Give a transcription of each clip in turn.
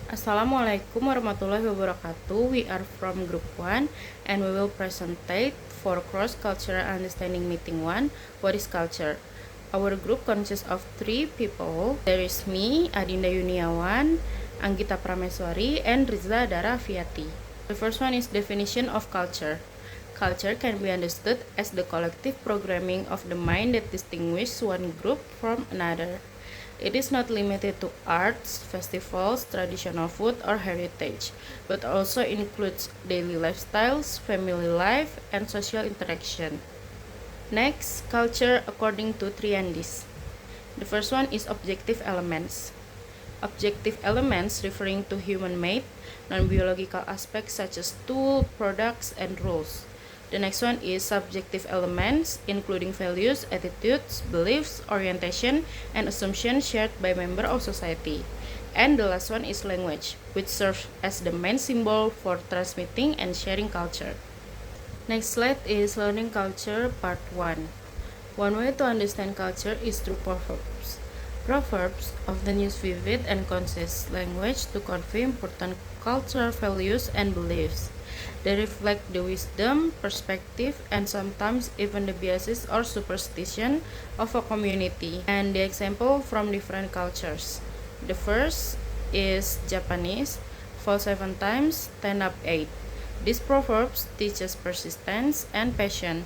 Assalamualaikum warahmatullahi wabarakatuh. We are from group 1 and we will presentate for cross-cultural understanding meeting 1. What is culture? Our group consists of 3 people. There is me, Adinda Yuniawan, Anggita Prameswari, and Riza Darafiati. The first one is definition of culture. Culture can be understood as the collective programming of the mind that distinguishes one group from another. It is not limited to arts, festivals, traditional food, or heritage, but also includes daily lifestyles, family life, and social interaction. Next, culture according to Triandis. The first one is objective elements. Objective elements referring to human-made, non-biological aspects such as tools, products, and rules. The next one is subjective elements, including values, attitudes, beliefs, orientation, and assumptions shared by members of society. And the last one is language, which serves as the main symbol for transmitting and sharing culture. Next slide is learning culture part 1. One way to understand culture is through proverbs. Proverbs often use vivid and concise language to convey important cultural values and beliefs. They reflect the wisdom, perspective, and sometimes even the biases or superstition of a community. And the example from different cultures. The first is Japanese, fall 7 times, stand up 8. This proverbs teaches persistence and passion.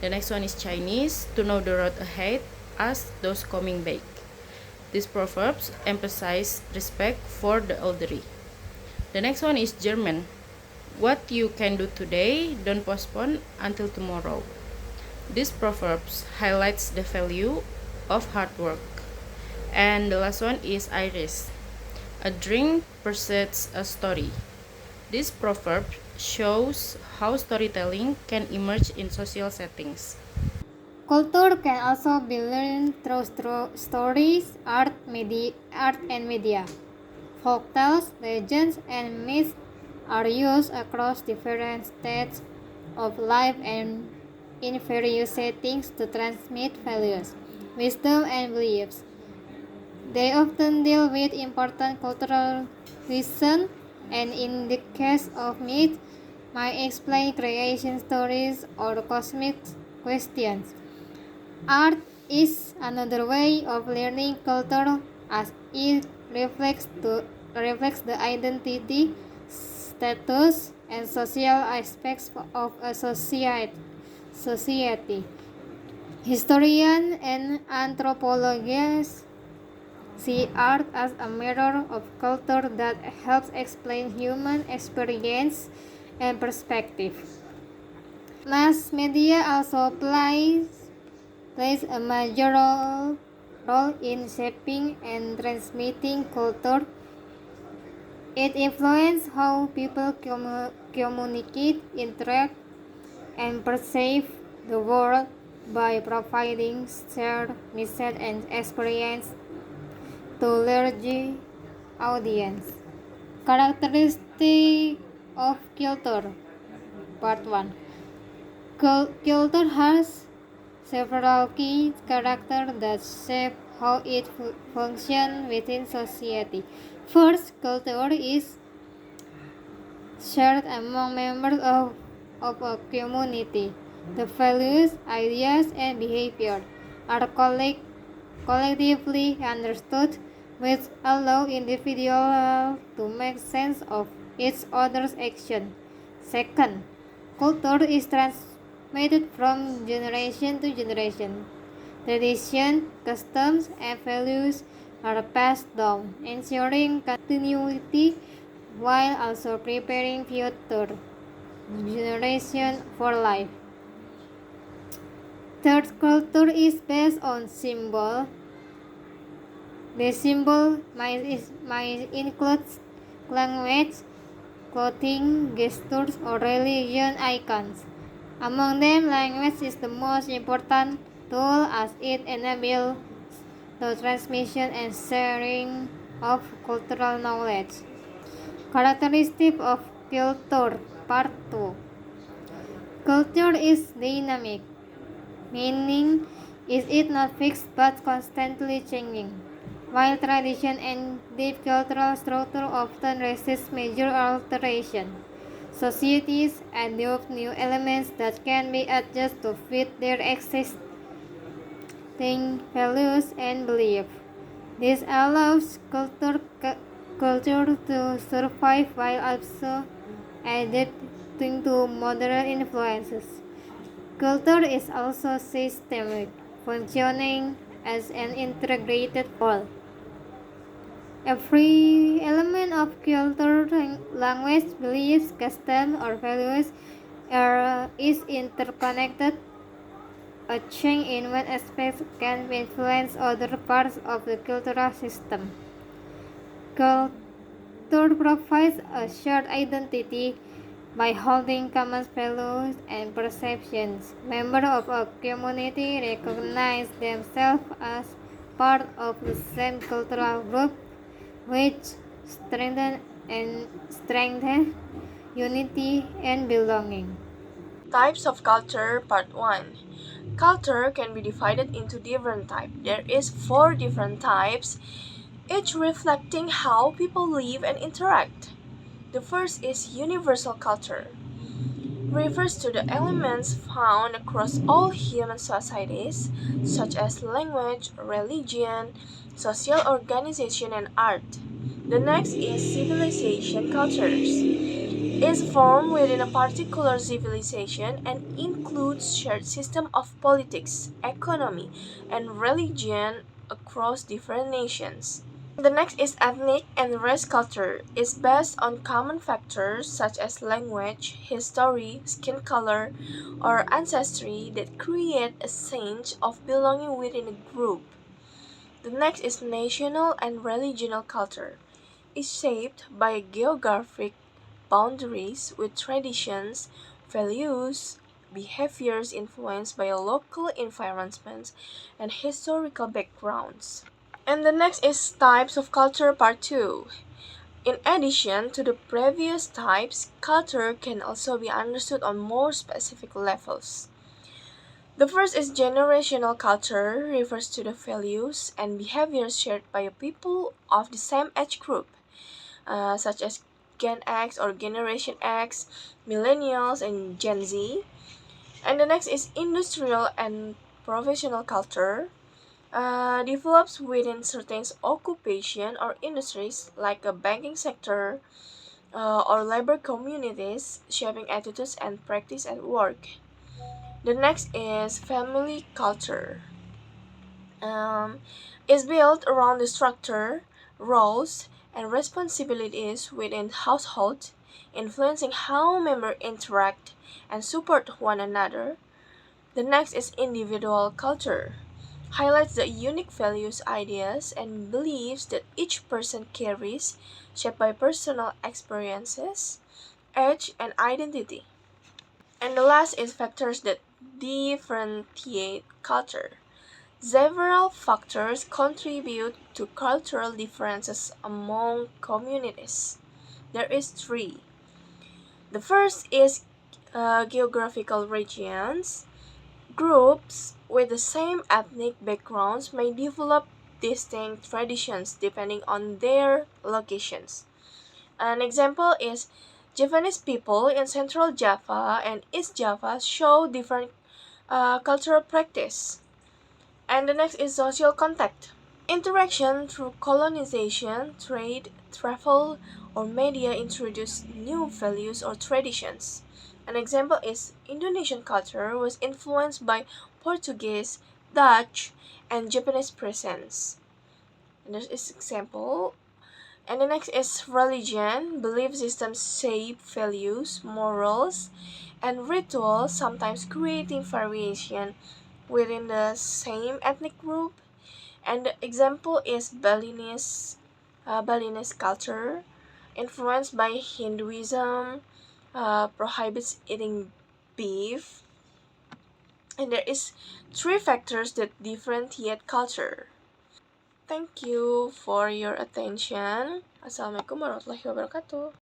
The next one is Chinese, to know the road ahead, ask those coming back. These proverbs emphasize respect for the elderly. The next one is German. What you can do today, don't postpone until tomorrow. This proverbs highlights the value of hard work. And the last one is Irish. A drink precedes a story. This proverb shows how storytelling can emerge in social settings. Culture can also be learned through stories, art and media. Folktales, legends, and myths are used across different stages of life and in various settings to transmit values, wisdom, and beliefs. They often deal with important cultural lessons, and in the case of myths, might explain creation stories or cosmic questions. Art is another way of learning culture as it reflects the identity, status, and social aspects of a society. Historians and anthropologists see art as a mirror of culture that helps explain human experience and perspective. Mass media also plays a major role in shaping and transmitting culture. It influences how people communicate, interact, and perceive the world by providing shared message and experience to large audience. Characteristic of culture. Part 1. Culture has several key characters that shape how it functions within society. First, culture is shared among members of a community. The values, ideas, and behavior are collectively understood, which allow individuals to make sense of each other's action. Second, culture is transmitted from generation to generation. Tradition, customs, and values are passed down, ensuring continuity while also preparing future generations for life. Third, culture is based on symbol. The symbol might include language, clothing, gestures, or religion icons. Among them, language is the most important tool as it enables the transmission and sharing of cultural knowledge. Characteristic of culture, Part 2. Culture is dynamic, meaning is it not fixed but constantly changing. while tradition and deep cultural structure often resist major alteration. Societies adopt new elements that can be adjusted to fit their existing values and beliefs. This allows culture to survive while also adapting to modern influences. Culture is also systemic, functioning as an integrated whole. Every element of culture, language, beliefs, custom, or values is interconnected. A change in one aspect can influence other parts of the cultural system. Culture provides a shared identity by holding common values and perceptions. Members of a community recognize themselves as part of the same cultural group, which strengthen unity and belonging. Types of culture, part 1. Culture can be divided into different types. There is 4 different types, each reflecting how people live and interact. The first is universal culture, refers to the elements found across all human societies, such as language, religion, social organization, and art. The next is civilization cultures, is formed within a particular civilization and includes shared system of politics, economy, and religion across different nations. The next is ethnic and race culture, is based on common factors such as language, history, skin color, or ancestry that create a sense of belonging within a group. The next is national and regional culture, is shaped by geographic boundaries with traditions, values, behaviors influenced by local environments and historical backgrounds. And the next is types of culture part 2. In addition to the previous types, culture can also be understood on more specific levels. The first is generational culture, refers to the values and behaviors shared by a people of the same age group, such as Gen X or Generation X, Millennials, and Gen Z. And the next is industrial and professional culture, develops within certain occupation or industries like a banking sector or labor communities, shaping attitudes and practice at work. The next is family culture. Um, is built around the structure, roles, and responsibilities within household, influencing how members interact and support one another. The next is individual culture, highlights the unique values, ideas, and beliefs that each person carries, shaped by personal experiences, age, and identity. And the last is factors that differentiate culture. Several factors contribute to cultural differences among communities. There is three. The first is geographical regions. Groups with the same ethnic backgrounds may develop distinct traditions depending on their locations. An example is Javanese people in Central Java and East Java show different cultural practice. And the next is social contact. Interaction through colonization, trade, travel, or media introduce new values or traditions. An example is Indonesian culture was influenced by Portuguese, Dutch, and Japanese presence. And there is example. And the next is religion. Belief systems shape values, morals, and rituals, sometimes creating variation within the same ethnic group. And the example is Balinese culture, influenced by Hinduism, prohibits eating beef, and there is three factors that differentiate culture. Thank you for your attention. Assalamualaikum warahmatullahi wabarakatuh.